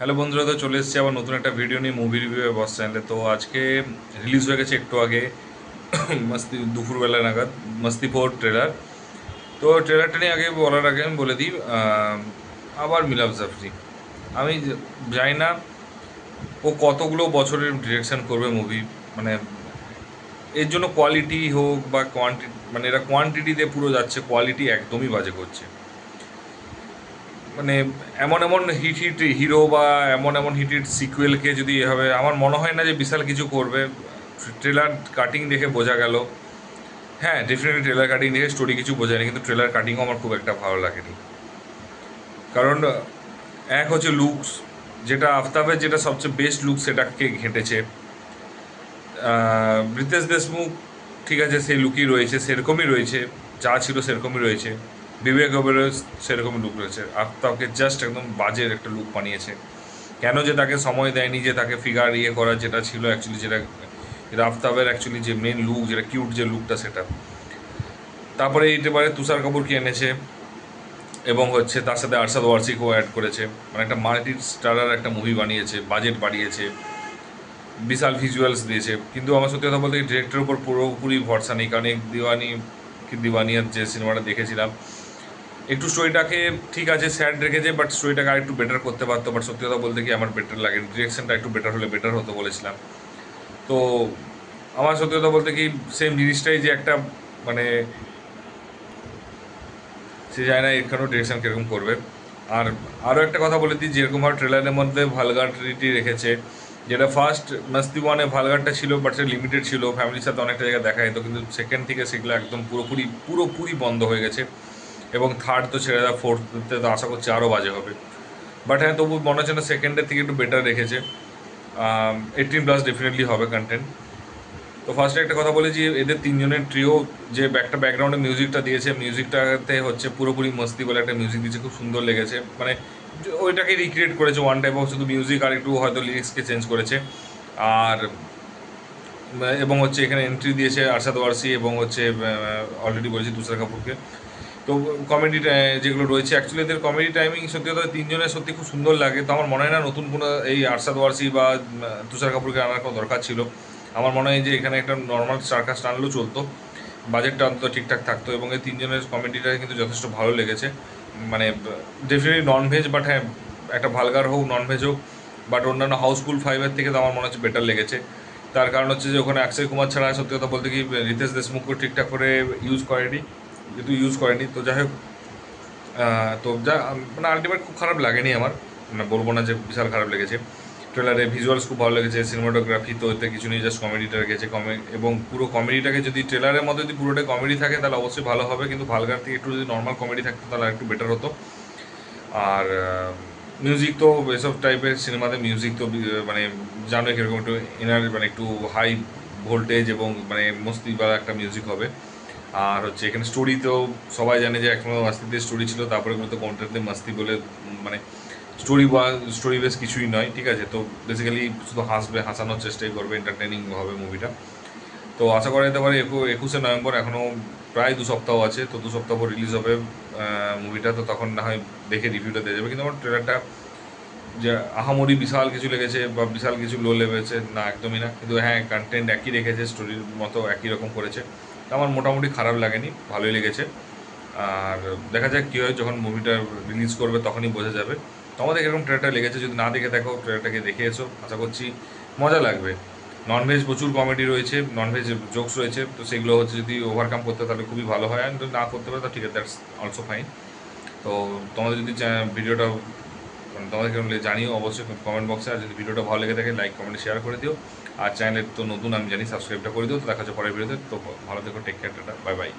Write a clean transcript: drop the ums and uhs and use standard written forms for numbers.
Hello বন্ধুরা, তো চলে এসেছি আবার নতুন একটা ভিডিও নিয়ে মুভি রিভিউ বস চ্যানেলে। তো আজকে রিলিজ হয়ে গেছে একটু আগে মস্তি দুপুরবেলা নাগাদ মস্তি 4 ট্রেলার। তো ট্রেলারটা নিয়ে আগে বলার আগে আমি বলে দিই, আবার মিলাভ জাফরি। আমি জানি না ও কতগুলো বছরের ডিরেকশন করবে মুভি, মানে এর জন্য কোয়ালিটি হোক বা কোয়ান্টিটি, মানে এরা কোয়ান্টিটিতে পুরো যাচ্ছে, কোয়ালিটি একদমই বাজে করছে। মানে এমন এমন হিট হিট হিরো বা এমন এমন হিট হিট সিকুয়েলকে যদি এভাবে, আমার মনে হয় না যে বিশাল কিছু করবে। ট্রেলার কাটিং দেখে বোঝা গেল। হ্যাঁ, ডেফিনেটলি ট্রেলার কাটিং দেখে স্টোরি কিছু বোঝায়নি, কিন্তু ট্রেলার কাটিংও আমার খুব একটা ভালো লাগেনি। কারণ এক হচ্ছে লুকস, যেটা আফতাবের যেটা সবচেয়ে বেস্ট লুক সেটাকে ঘেঁটেছে। রিতেশ দেশমুখ ঠিক আছে, সেই লুকই রয়েছে, সেরকমই রয়েছে, যা ছিল সেরকমই রয়েছে। বিবেক ওবেরয় সেরকমই লুক রয়েছে। আফতাবকে জাস্ট একদম বাজের একটা লুক বানিয়েছে। কেন যে তাকে সময় দেয়নি যে তাকে ফিগার করার, যেটা ছিল অ্যাকচুয়ালি, যেটা আফতাবের অ্যাকচুয়ালি যে মেন লুক, যেটা কিউট যে লুকটা সেটা। তারপরে এবারে তুষার কাপুরকে এনেছে এবং হচ্ছে তার সাথে আরশাদ ওয়ারসিকেও অ্যাড করেছে। মানে একটা মাল্টি স্টারার একটা মুভি বানিয়েছে, বাজেট বাড়িয়েছে, বিশাল ভিজুয়ালস দিয়েছে। কিন্তু আমার সত্যি কথা বলতে ডিরেক্টরের উপর পুরোপুরি ভরসা নেই, কারণ এক দিওয়ানিয়ার যে সিনেমাটা দেখেছিলাম, একটু স্টোরিটাকে ঠিক আছে স্যাড রেখেছে, বাট স্টোরিটাকে আর একটু বেটার করতে পারতো। বাট সত্যি কথা বলতে কি আমার বেটার লাগে, ডিরেকশনটা একটু বেটার হলে বেটার হতো বলেছিলাম। তো আমার সত্যি কথা বলতে কি সেম জিনিসটাই যে একটা, মানে সে যায় না এখানেও ডিরেকশন কীরকম করবে। আর আরও একটা কথা বলে দিই, যেরকমভাবে ট্রেলারের মধ্যে ভালগারিটি রেখেছে, যেটা ফার্স্ট মাস্তি ওয়ানে ভালগারটা ছিল, বাট সেটা লিমিটেড ছিল, ফ্যামিলির সাথে অনেকটা জায়গায় দেখা যেত, কিন্তু সেকেন্ড থেকে সেগুলো একদম পুরোপুরি পুরোপুরি বন্ধ হয়ে গেছে। এবং থার্ড তো ছেড়ে দেওয়া, ফোর্থতে তো আশা করছি আরও বাজে হবে। বাট হ্যাঁ, তবু মনে হচ্ছে না সেকেন্ডের থেকে একটু বেটার রেখেছে। 18+ ডেফিনেটলি হবে কন্টেন্ট। তো ফার্স্টে একটা কথা বলি যে এদের তিনজনের ট্রিও, যে একটা ব্যাকগ্রাউন্ডে মিউজিকটা দিয়েছে, মিউজিকটাতে হচ্ছে পুরোপুরি মস্তি বলে একটা মিউজিক দিয়েছে, খুব সুন্দর লেগেছে। মানে ওইটাকে রিক্রিয়েট করেছে ওয়ান টাইপ অফ, শুধু মিউজিক আর একটু হয়তো লিরিক্সকে চেঞ্জ করেছে। আর এবং হচ্ছে এখানে এন্ট্রি দিয়েছে আরশাদ ওয়ারসি এবং হচ্ছে অলরেডি বলেছি তুষার কাপুরকে। তো কমেডি যেগুলো রয়েছে, অ্যাকচুয়ালি এদের কমেডি টাইমিং সত্যি কথা তিনজনের সত্যি খুব সুন্দর লাগে। তো আমার মনে হয় না নতুন কোনো এই আরশাদ ওয়ারসি বা তুষার কাপুরকে আনার কোনো দরকার ছিল। আমার মনে হয় যে এখানে একটা নর্মাল স্টারকাস্ট আনলেও চলতো, বাজেটটা অন্তত ঠিকঠাক থাকতো। এবং এই তিনজনের কমেডিটা কিন্তু যথেষ্ট ভালো লেগেছে। মানে ডেফিনেটলি ননভেজ, বাট হ্যাঁ একটা ভালগার হোক, ননভেজ হোক, বাট অন্যান্য হাউসফুল 5-এর থেকে তো আমার মনে হচ্ছে বেটার লেগেছে। তার কারণ হচ্ছে যে ওখানে অক্ষয় কুমার ছাড়া সত্যি কথা বলতে কি রিতেশ দেশমুখকে ঠিকঠাক করে ইউজ করেনি। তো যাই হোক, তো যা মানে আলটিমেট খুব খারাপ লাগেনি আমার, মানে বলবো না যে বিশাল খারাপ লেগেছে। ট্রেলারে ভিজুয়ালস খুব ভালো লেগেছে, সিনেমাটোগ্রাফি তো এতে কিছু নেই, জাস্ট কমেডিটা রেখেছে এবং পুরো কমেডিটাকে যদি ট্রেলারের মধ্যে যদি পুরোটাই কমেডি থাকে তাহলে অবশ্যই ভালো হবে, কিন্তু ভালগার থেকে একটু যদি নর্মাল কমেডি থাকতো তাহলে একটু বেটার হতো। আর মিউজিক তো এসব টাইপের সিনেমাতে মিউজিক তো মানে জানোই কীরকম একটু মানে একটু হাই ভোল্টেজ এবং মানে মস্তিওয়ালা একটা মিউজিক হবে। আর হচ্ছে এখানে স্টোরি তো সবাই জানে যে এখনও মাস্তিতে স্টোরি ছিল, তারপরে কিন্তু কোনটাতে মাস্তি বলে মানে স্টোরি বেস কিছুই নয়, ঠিক আছে। তো বেসিক্যালি শুধু হাসানোর চেষ্টাই করবে, এন্টারটেনিং হবে মুভিটা। তো আশা করা যেতে পারে 21শে নভেম্বর, এখনও প্রায় 2 সপ্তাহ আছে। তো 2 সপ্তাহ পর রিলিজ হবে মুভিটা। তো তখন না হয় দেখে রিভিউটা দিয়ে যাবে। কিন্তু আমার ট্রেলারটা যে আহামরি বিশাল কিছু লেগেছে বা বিশাল কিছু লো লেগেছে না, একদমই না। কিন্তু হ্যাঁ, কন্টেন্ট একই রেখেছে, স্টোরির মতো একই রকম করেছে। আমার মোটামুটি খারাপ লাগেনি, ভালোই লেগেছে। আর দেখা যাক কী হয়, যখন মুভিটা রিলিজ করবে তখনই বোঝা যাবে। তো আমাদের এরকম ট্রেলারটা লেগেছে, যদি না দেখে দেখো ট্রেলারটাকে দেখে এসো, আশা করছি মজা লাগবে। ননভেজ প্রচুর কমেডি রয়েছে, ননভেজ জোকস রয়েছে, তো সেগুলো হচ্ছে যদি ওভারকাম করতে তাহলে খুবই ভালো হয়। আর যদি না করতে পারে তো ঠিক আছে, দ্যাটস অলসো ফাইন। তো তোমাদের যদি ভিডিওটা, মানে তোমাদের কেমন জানিও অবশ্যই কমেন্ট বক্সে। আর যদি ভিডিওটা ভালো লেগে থাকে লাইক কমেন্ট শেয়ার করে দিও। আর চ্যানেলের তো নতুন আমি জানি, সাবস্ক্রাইবটা করে দিও। তো দেখা হচ্ছে পরের ভিডিওতে। তো ভালো থেকো, take care, ta-ta, bye by.